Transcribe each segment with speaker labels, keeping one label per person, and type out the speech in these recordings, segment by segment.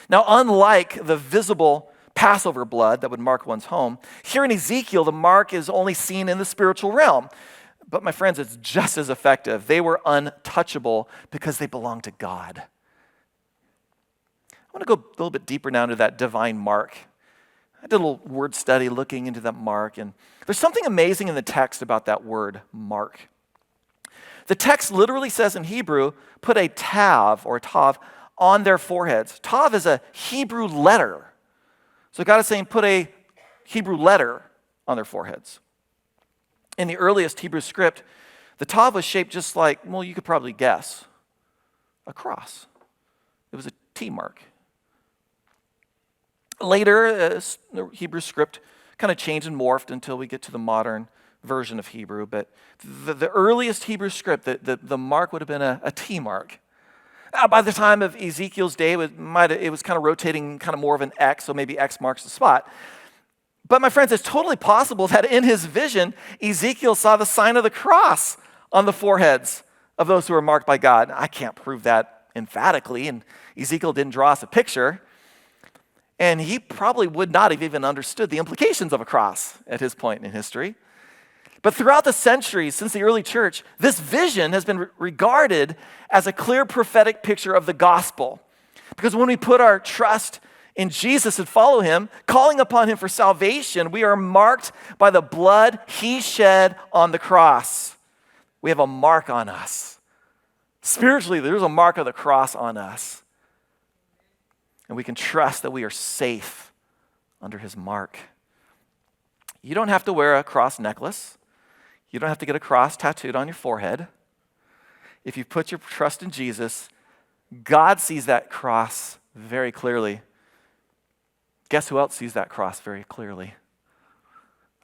Speaker 1: Now, unlike the visible Passover blood that would mark one's home, here in Ezekiel, the mark is only seen in the spiritual realm. But my friends, it's just as effective. They were untouchable because they belong to God. I want to go a little bit deeper now into that divine mark. I did a little word study looking into that mark, and there's something amazing in the text about that word, mark. The text literally says in Hebrew, put a tav or a tav on their foreheads. Tav is a Hebrew letter. So God is saying put a Hebrew letter on their foreheads. In the earliest Hebrew script, the tav was shaped just like, well, you could probably guess, a cross. It was a T mark. Later, the Hebrew script kind of changed and morphed until we get to the modern version of Hebrew. But the earliest Hebrew script, the mark would have been a T mark. By the time of Ezekiel's day, it was kind of rotating kind of more of an X, so maybe X marks the spot. But my friends, it's totally possible that in his vision, Ezekiel saw the sign of the cross on the foreheads of those who were marked by God. I can't prove that emphatically, and Ezekiel didn't draw us a picture. And he probably would not have even understood the implications of a cross at his point in history. But throughout the centuries since the early church, this vision has been regarded as a clear prophetic picture of the gospel. Because when we put our trust in Jesus and follow him, calling upon him for salvation, we are marked by the blood he shed on the cross. We have a mark on us. Spiritually, there's a mark of the cross on us. And we can trust that we are safe under his mark. You don't have to wear a cross necklace. You don't have to get a cross tattooed on your forehead. If you put your trust in Jesus, God sees that cross very clearly. Guess who else sees that cross very clearly?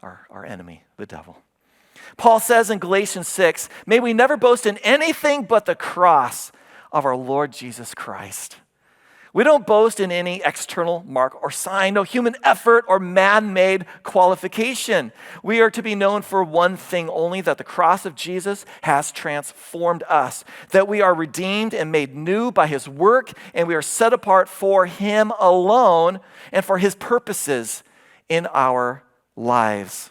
Speaker 1: Our enemy, the devil. Paul says in Galatians 6, may we never boast in anything but the cross of our Lord Jesus Christ. We don't boast in any external mark or sign, no human effort or man-made qualification. We are to be known for one thing only, that the cross of Jesus has transformed us, that we are redeemed and made new by his work, and we are set apart for him alone and for his purposes in our lives.